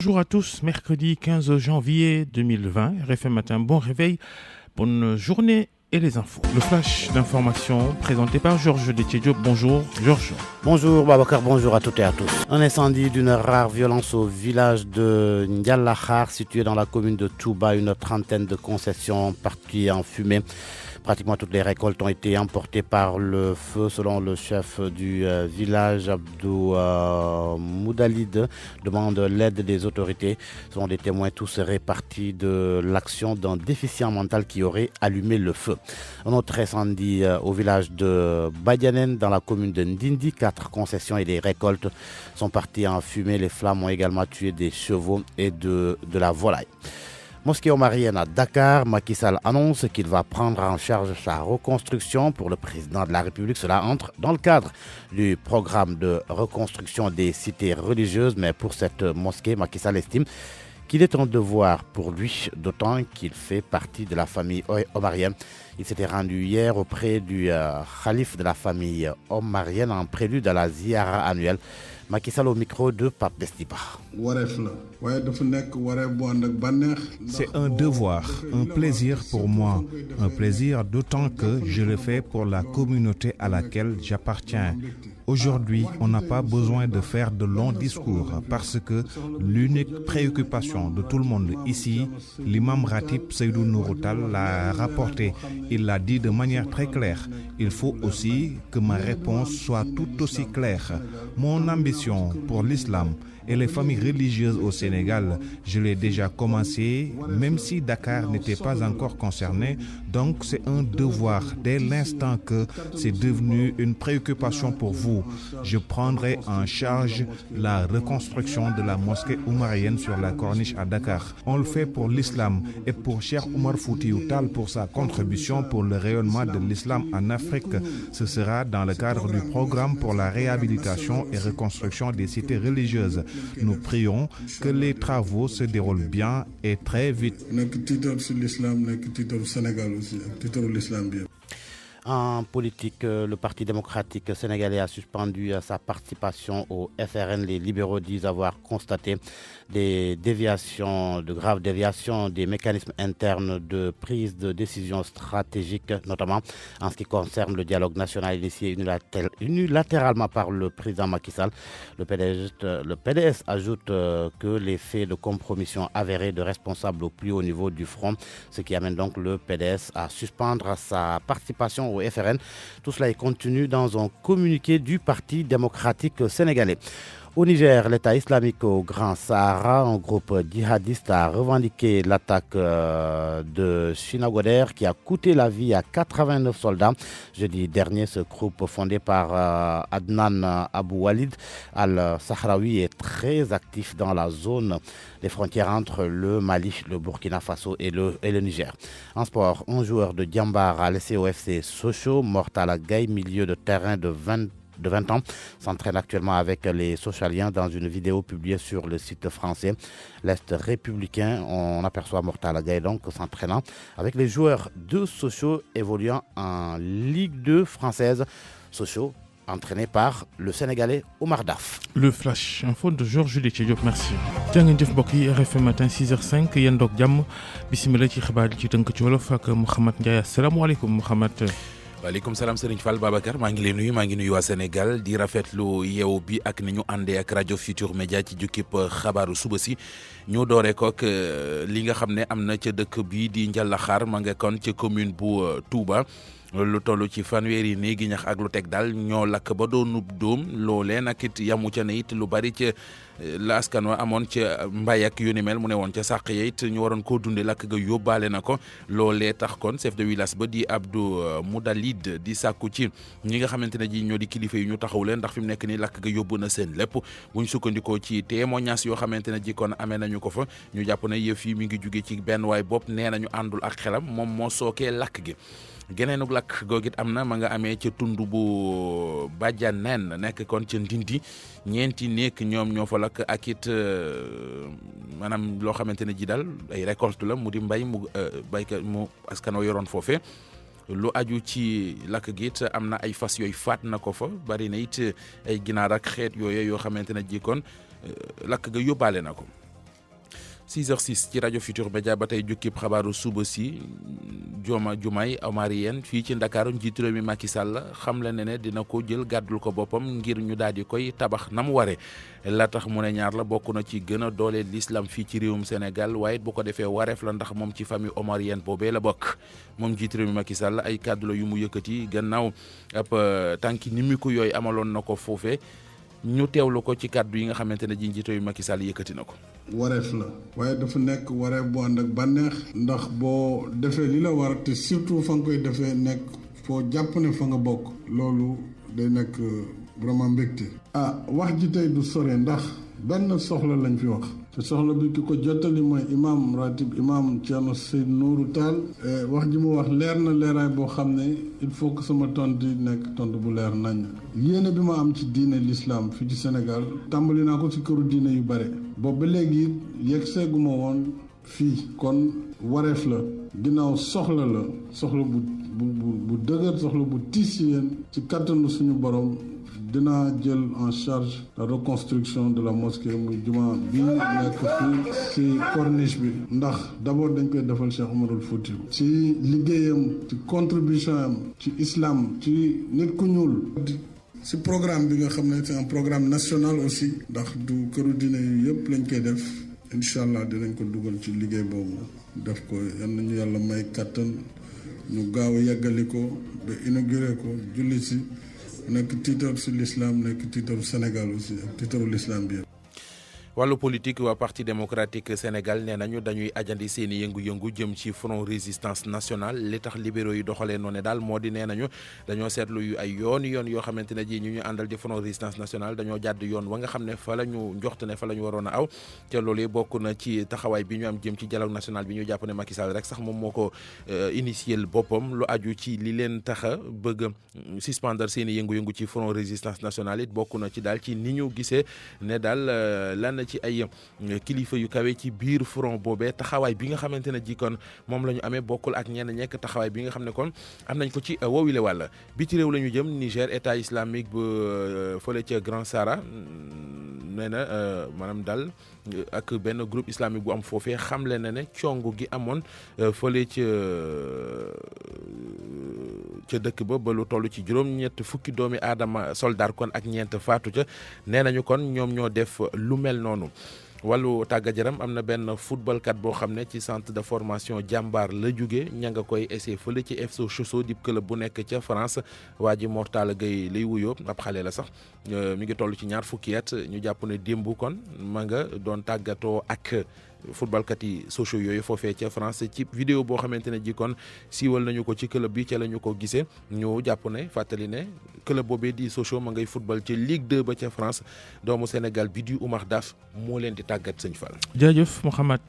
Bonjour à tous, mercredi 15 janvier 2020, RFM Matin, bon réveil, bonne journée et les infos. Le flash d'information présenté par Georges Détiédio. Bonjour Georges. Bonjour Babacar, bonjour à toutes et à tous. Un incendie d'une rare violence au village de Ndialakhar, situé dans la commune de Touba, une trentaine de concessions parties en fumée. Pratiquement toutes les récoltes ont été emportées par le feu, selon le chef du village, Abdou Moudalid, demande l'aide des autorités. Selon des témoins, tout serait parti de l'action d'un déficient mental qui aurait allumé le feu. Un autre incendie au village de Badianen, dans la commune de Ndindi. 4 concessions et des récoltes sont parties en fumée. Les flammes ont également tué des chevaux et de la volaille. Mosquée omarienne à Dakar, Macky Sall annonce qu'il va prendre en charge sa reconstruction pour le président de la République. Cela entre dans le cadre du programme de reconstruction des cités religieuses. Mais pour cette mosquée, Macky Sall estime qu'il est un devoir pour lui, d'autant qu'il fait partie de la famille omarienne. Il s'était rendu hier auprès du calife de la famille omarienne en prélude à la ziara annuelle. Macky Sall au micro de Pape Bestiba. C'est un devoir, un plaisir pour moi. Un plaisir d'autant que je le fais pour la communauté à laquelle j'appartiens. Aujourd'hui, on n'a pas besoin de faire de longs discours parce que l'unique préoccupation de tout le monde ici, l'imam Ratib Seydou Nouroutal l'a rapporté. Il l'a dit de manière très claire. Il faut aussi que ma réponse soit tout aussi claire. Mon ambition pour l'islam et les familles religieuses au Sénégal, je l'ai déjà commencé, même si Dakar n'était pas encore concerné. Donc c'est un devoir dès l'instant que c'est devenu une préoccupation pour vous. Je prendrai en charge la reconstruction de la mosquée oumarienne sur la corniche à Dakar. On le fait pour l'islam et pour Cheikh Oumar Foutiyou Tall pour sa contribution pour le rayonnement de l'islam en Afrique. Ce sera dans le cadre du programme pour la réhabilitation et reconstruction des cités religieuses. Nous prions que les travaux se déroulent bien et très vite. En politique, le Parti démocratique sénégalais a suspendu sa participation au FRN. Les libéraux disent avoir constaté des déviations, de graves déviations des mécanismes internes de prise de décision stratégique, notamment en ce qui concerne le dialogue national initié unilatéralement par le président Macky Sall. Le PDS ajoute que les faits de compromission avérés de responsables au plus haut niveau du front, ce qui amène donc le PDS à suspendre sa participation au FRN. Tout cela est contenu dans un communiqué du Parti démocratique sénégalais. Au Niger, l'État islamique au Grand Sahara, un groupe djihadiste a revendiqué l'attaque de Chinagoder qui a coûté la vie à 89 soldats. Jeudi dernier, ce groupe fondé par Adnan Abou Walid al-Sahraoui est très actif dans la zone des frontières entre le Mali, le Burkina Faso et le Niger. En sport, un joueur de Diambar a laissé au FC Sochaux, Mortala Gaye, milieu de terrain de 20 ans, s'entraîne actuellement avec les Sochaliens dans une vidéo publiée sur le site français L'Est républicain. On aperçoit Mortala Gaye donc s'entraînant avec les joueurs de Sochaux évoluant en Ligue 2 française. Sochaux entraîné par le Sénégalais Omar Daf. Le flash info de Georges Détiédio, merci. jàngeen jëf mbokk yi, RFM matin 6h05 yéen doog jàmm bisimilah ci xibaar yi ci tënk ci wolof ak Mouhamed Ndiaye. Asalaamaaleykum Mouhamed. waaleykum salaam Serigne Fall Babacar maa ngi lay nuyu maa ngi nuyu waa Sénégal di rafetlu yeewu bi ak ni ñu àndee ak rajo Futur Média ci jukkib xabaaru suba si ñu dooree kook li nga xam ne am na ca dëkk bii di Ndialakhar ma nga kon ca commune bu Touba. lu toll ci fanweeri néegi ñax ak lu teg daal ñoo lakk ba doonub dóom loolee nag it yamu ca ne it lu bari ca la askan wa amoon ca mbay ak yu ni mel mu ne woon ca sàq ya it ñu waroon koo dunde lakk ga yóbbaale na ko loolee tax kon chef de village ba di Abdou Moudalid di sàkku ci ñi nga xamante ne ji ñoo di kilifa yi ñu taxaw leen ndax fi mu nekk ni lakk ga yóbbu na seen lépp bu ñu sukkandikoo ci témoignage yoo xamante ne ji kon amee nañu ko fa ñu jàpp ne yëf yi mi ngi jóge ci benn waay bopp nee nañu àndul ak xelam moom moo sookee lakk gi. geneenug lakk googit am na ma nga amee ca tund bu Badianen nekk kon ca Ndindi ñeenti nekk ñoom ñoo fa lakk ak it maanaam loo xamante ne ji daal ay récolte la mu di mbay mu baykat mu askanoo yoroon foofe lu aju ci lakk gi it am na ay fas yooyu faat na ko fa bari na it ay ginaar ak xeet yooyu yoo xamante ne ji kon lakk ga yóbbaale na ko. 6h06 ci rajo Futur Média ba tey jukkib xabaaru suba si Diomaye Omarien fii ci Ndakaaru njiitu réew mi Macky Sall xam la ne dina ko jël gàddul ko boppam ngir ñu daal di koy tabax na mu waree la tax mu ne ñaar la bokk na ci gën a dooleel l'islam fii ci réewum Sénégal waaye bu ko defee wareef la ndax moom ci famille Omarienne boobee la bokk moom njiitu réew mi Macky Sall ay kàddu la yu mu yëkkati gannaaw ab tànki nimiku yooyu amaloon na ko foofee ñu teewlu ko ci kàddu yi nga xamante ne ji njiitu réew mi Macky Sall yëkkati na ko. wareef la waaye dafa nekk wareef bu ànd ak bànneex ndax boo defee li la war te surtout fa nga koy defee nekk foo jàpp ne fa nga bokk loolu day nekk vraiment mbégte. wax ji tey du sore ndax benn soxla lañ fi wax te soxla bi ki ko jottali mooy imam ratib imam Thierno Seydou Nourou Tall wax ji mu wax leer na leeraay boo xam ne il faut que sama tontu nekk tontu bu leer nañ yéene bi ma am ci diine l'islam fii ci Sénégal tàmbali naa ko ci këru diine yu bare boobu ba léegi yegg seeguma woon fii kon wareef la ginnaaw soxla la soxla bu dëgër soxla bu tiis ci yéen ci kattanu suñu borom dinaa jël en charge la reconstruction de la mosquée muy juma bi nekk fii ci corniche bi ndax d'abord dañ koy defal Cheikh Omarul Fouti ci liggéeyam ci contribution am ci islam ci nit ku ñuul ci programme bi nga xam ne c'est un programme national aussi ndax du këru diine yu yëpp lañ koy def incha allah dinañ ko dugal ci liggéey boobu def ko yal nañu yàlla may kattan ñu gaaw a yeggali ko ba inauguré ko julli si nekk tiitaru si l'islam nekk tiitaru Sénégal aussi ak tiitaru l'islam bi. wàllu politique waa parti démocratique Sénégal nee nañu dañuy ajandi seen i yëngu-yëngu jëm ci front résistance nationale li tax libéraux yi doxalee noonu daal moo di nee nañu dañoo seetlu yu ay yoon yoo xamante ne ji ñu àndal di front résistance nationale dañoo jàdd yoon wa nga xam ne fa la ñu njoxte ne fa la ñu waroon a aw te loolu yi bokk na ci taxawaay bi ñu am jëm ci dialogue national bi ñu jàpp ne Macky Sall rek sax moom moo ko initier boppam lu aju ci li leen tax a bëgg suspendre seen i yëngu-yëngu ci front résistance nationale it bokk na ci daal ci ni ñu gisee ne daal lan ci ay kilifa yu kawe ci biir front boobee taxawaay bi nga xamante ne ji kon moom la ñu amee bokkul ak ñenn ñekk taxawaay bi nga xam ne kon am nañ ko ci woowile wàll bi ci réew la ñu jëm Niger état islamique bu fële ca Grand Sahara nee na maanaam daal ak benn groupe islamique bu am foofee xamle na ne congu gi amoon fële ca dëkk ba lu toll ci juróom-ñett fukki doomi aadama soldat kon ak ñeent faatu ca nee nañu kon ñoom ñoo def lu mel noonu. wàllu tàggat yaram am na benn footballkat boo xam ne ci centre de formation jàmbaar la jóge ña nga koy essayé fële ci FC Sochaux di club bu nekk ca France waa ji Mortala Gueye lay wuyoo ab xale la sax mi ngi toll ci ñaar fukki at ñu jàpp ne démb kon ma nga doon tàggatoo ak footballkat yi Sochaux yooyu foofee ca France ci vidéo boo xamante ne ji kon siiwal nañu ko ci club bi ca la ñu ko gisee ñu jàpp ne fàttali ne club boobee di Sochaux ma ngay football ci Ligue 2 ba ca France doomu Sénégal bi di Oumar Daf moo leen di tàggat sëñ Fall. jaajëf Mouhamed.